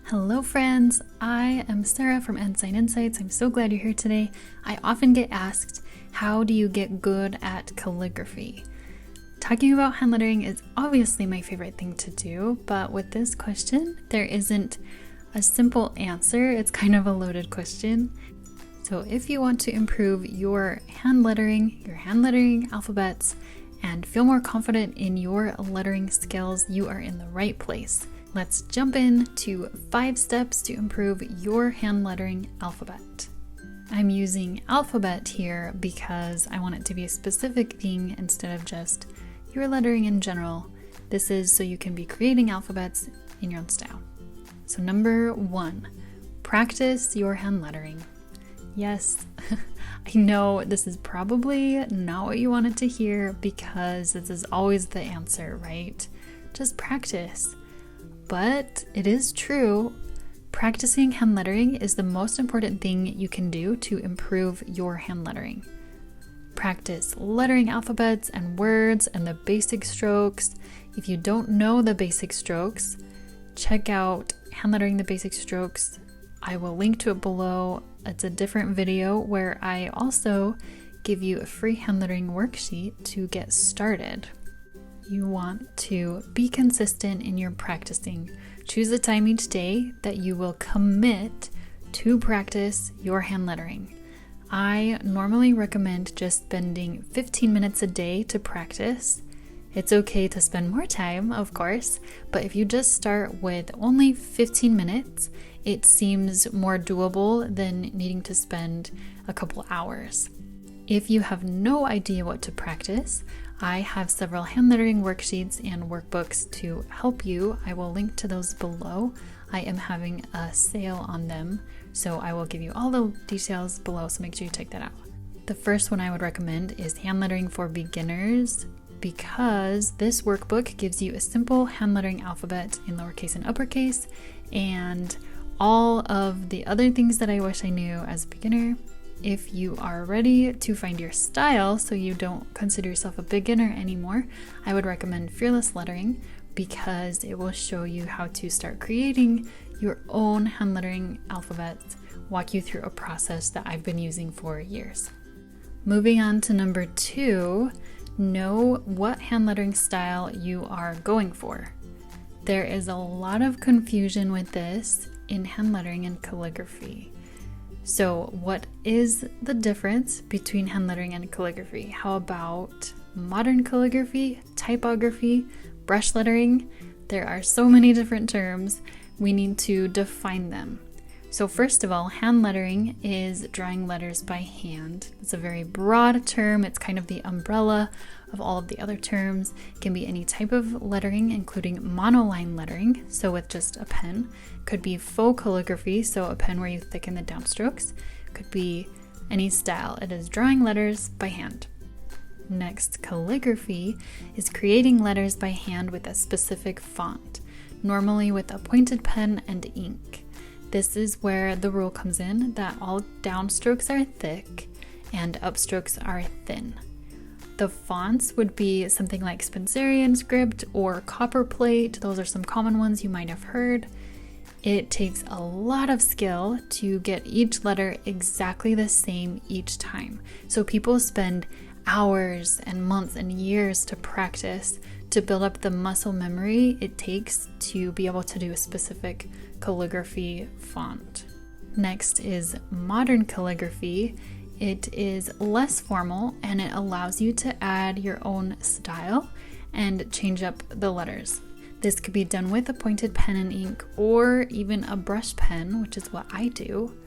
Hello friends, I am Sarah from Ensign Insights. I'm so glad you're here today. I often get asked, how do you get good at calligraphy? Talking about hand lettering is obviously my favorite thing to do, but with this question, there isn't a simple answer. It's kind of a loaded question. So if you want to improve your hand lettering alphabets, and feel more confident in your lettering skills, you are in the right place. Let's jump in to 5 steps to improve your hand lettering alphabet. I'm using alphabet here because I want it to be a specific thing instead of just your lettering in general. This is so you can be creating alphabets in your own style. So number 1, practice your hand lettering. Yes, I know this is probably not what you wanted to hear because this is always the answer, right? Just practice. But it is true, practicing hand lettering is the most important thing you can do to improve your hand lettering. Practice lettering alphabets and words and the basic strokes. If you don't know the basic strokes, check out Hand Lettering the Basic Strokes. I will link to it below. It's a different video where I also give you a free hand lettering worksheet to get started. You want to be consistent in your practicing. Choose a time each day that you will commit to practice your hand lettering. I normally recommend just spending 15 minutes a day to practice. It's okay to spend more time, of course, but if you just start with only 15 minutes, it seems more doable than needing to spend a couple hours. If you have no idea what to practice, I have several hand lettering worksheets and workbooks to help you. I will link to those below. I am having a sale on them, so I will give you all the details below, so make sure you check that out. The first one I would recommend is Hand Lettering for Beginners, because this workbook gives you a simple hand lettering alphabet in lowercase and uppercase, and all of the other things that I wish I knew as a beginner. If you are ready to find your style so you don't consider yourself a beginner anymore, I would recommend Fearless Lettering because it will show you how to start creating your own hand lettering alphabets, walk you through a process that I've been using for years. Moving on to number 2, know what hand lettering style you are going for. There is a lot of confusion with this in hand lettering and calligraphy. So what is the difference between hand lettering and calligraphy? How about modern calligraphy, typography, brush lettering? There are so many different terms. We need to define them. So first of all, hand lettering is drawing letters by hand. It's a very broad term. It's kind of the umbrella of all of the other terms. It can be any type of lettering, including monoline lettering, so with just a pen. Could be faux calligraphy, so a pen where you thicken the downstrokes. Could be any style. It is drawing letters by hand. Next, calligraphy is creating letters by hand with a specific font, normally with a pointed pen and ink. This is where the rule comes in that all downstrokes are thick and upstrokes are thin. The fonts would be something like Spencerian script or copperplate. Those are some common ones you might have heard. It takes a lot of skill to get each letter exactly the same each time. So people spend hours and months and years to practice to build up the muscle memory it takes to be able to do a specific calligraphy font. Next is modern calligraphy. It is less formal and it allows you to add your own style and change up the letters. This could be done with a pointed pen and ink or even a brush pen, which is what I do.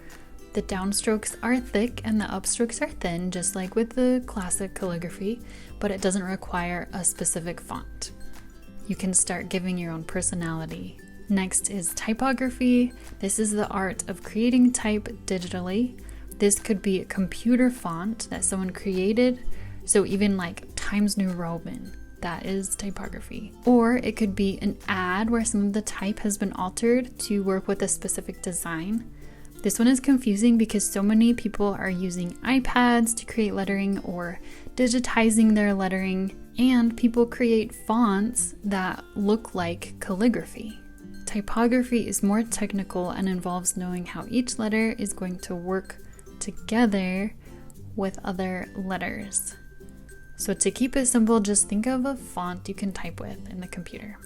The downstrokes are thick and the upstrokes are thin, just like with the classic calligraphy, but it doesn't require a specific font. You can start giving your own personality. Next is typography. This is the art of creating type digitally. This could be a computer font that someone created, so even like Times New Roman, that is typography. Or it could be an ad where some of the type has been altered to work with a specific design. This one is confusing because so many people are using iPads to create lettering or digitizing their lettering, and people create fonts that look like calligraphy. Typography is more technical and involves knowing how each letter is going to work together with other letters. So to keep it simple, just think of a font you can type with in the computer.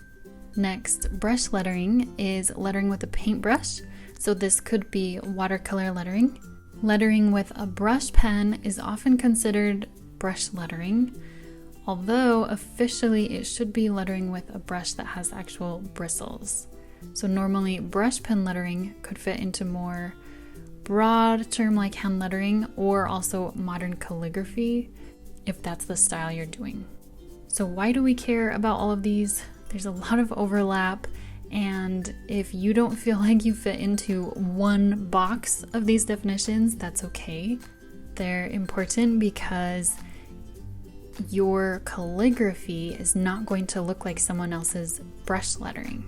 Next, brush lettering is lettering with a paintbrush. So this could be watercolor lettering. Lettering with a brush pen is often considered brush lettering, although officially it should be lettering with a brush that has actual bristles. So normally brush pen lettering could fit into more broad term like hand lettering, or also modern calligraphy if that's the style you're doing. So why do we care about all of these? There's a lot of overlap, and if you don't feel like you fit into one box of these definitions, that's okay. They're important because your calligraphy is not going to look like someone else's brush lettering.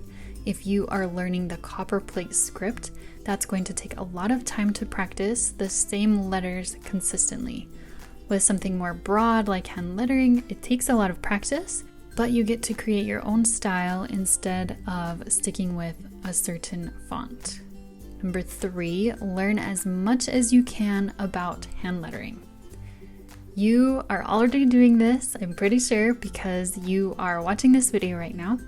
If you are learning the copperplate script, that's going to take a lot of time to practice the same letters consistently. With something more broad like hand lettering, it takes a lot of practice, but you get to create your own style instead of sticking with a certain font. Number 3, learn as much as you can about hand lettering. You are already doing this, I'm pretty sure, because you are watching this video right now.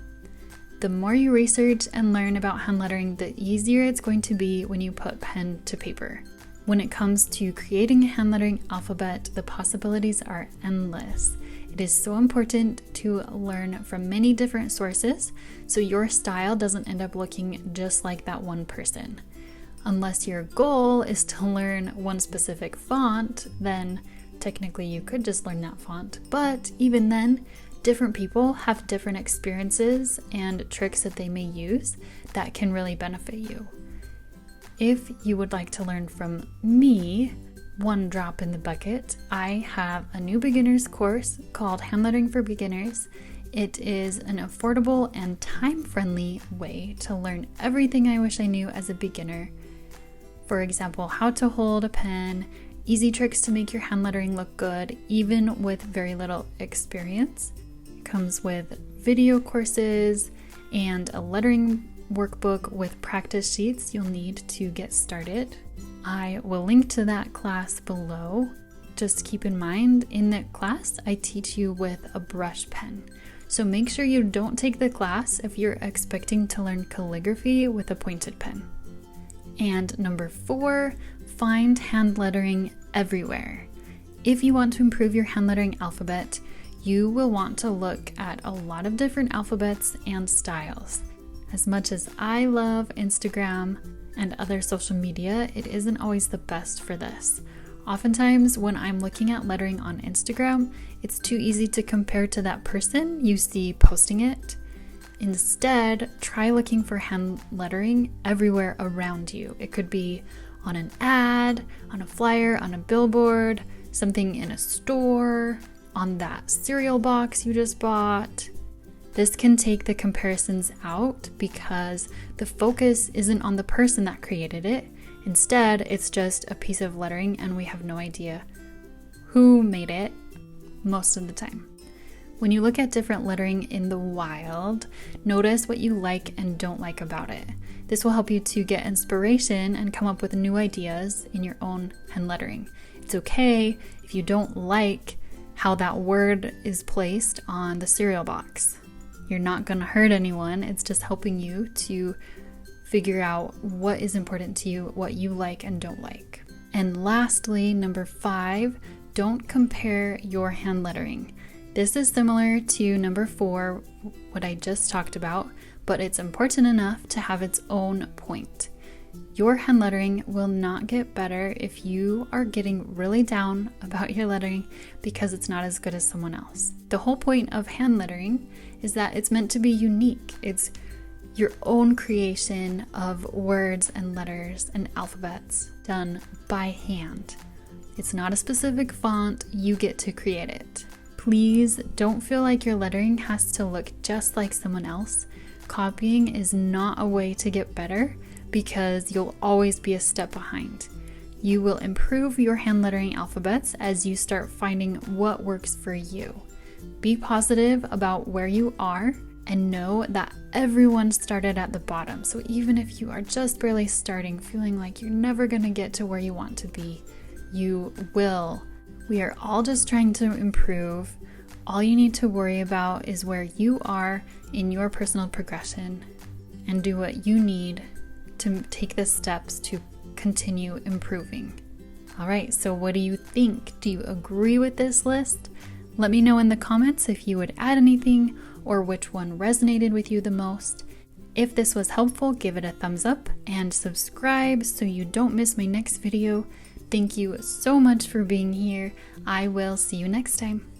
The more you research and learn about hand lettering, the easier it's going to be when you put pen to paper. When it comes to creating a hand lettering alphabet, the possibilities are endless. It is so important to learn from many different sources so your style doesn't end up looking just like that one person. Unless your goal is to learn one specific font, then technically you could just learn that font. But even then, different people have different experiences and tricks that they may use that can really benefit you. If you would like to learn from me, one drop in the bucket, I have a new beginners course called Hand Lettering for Beginners. It is an affordable and time-friendly way to learn everything I wish I knew as a beginner. For example, how to hold a pen, easy tricks to make your hand lettering look good, even with very little experience. It comes with video courses and a lettering workbook with practice sheets you'll need to get started. I will link to that class below. Just keep in mind, in that class, I teach you with a brush pen. So make sure you don't take the class if you're expecting to learn calligraphy with a pointed pen. And number 4, find hand lettering everywhere. If you want to improve your hand lettering alphabet, you will want to look at a lot of different alphabets and styles. As much as I love Instagram and other social media, it isn't always the best for this. Oftentimes, when I'm looking at lettering on Instagram, it's too easy to compare to that person you see posting it. Instead, try looking for hand lettering everywhere around you. It could be on an ad, on a flyer, on a billboard, something in a store, on that cereal box you just bought. This can take the comparisons out because the focus isn't on the person that created it. Instead, it's just a piece of lettering and we have no idea who made it most of the time. When you look at different lettering in the wild, notice what you like and don't like about it. This will help you to get inspiration and come up with new ideas in your own hand lettering. It's okay if you don't like how that word is placed on the cereal box. You're not going to hurt anyone. It's just helping you to figure out what is important to you, what you like and don't like. And lastly, number 5, don't compare your hand lettering. This is similar to number 4, what I just talked about, but it's important enough to have its own point. Your hand lettering will not get better if you are getting really down about your lettering because it's not as good as someone else. The whole point of hand lettering is that it's meant to be unique. It's your own creation of words and letters and alphabets done by hand. It's not a specific font, you get to create it. Please don't feel like your lettering has to look just like someone else. Copying is not a way to get better because you'll always be a step behind. You will improve your hand lettering alphabets as you start finding what works for you. Be positive about where you are and know that everyone started at the bottom. So even if you are just barely starting, feeling like you're never going to get to where you want to be, you will. We are all just trying to improve. All you need to worry about is where you are in your personal progression and do what you need to take the steps to continue improving. All right, so what do you think? Do you agree with this list? Let me know in the comments if you would add anything or which one resonated with you the most. If this was helpful, give it a thumbs up and subscribe so you don't miss my next video. Thank you so much for being here. I will see you next time.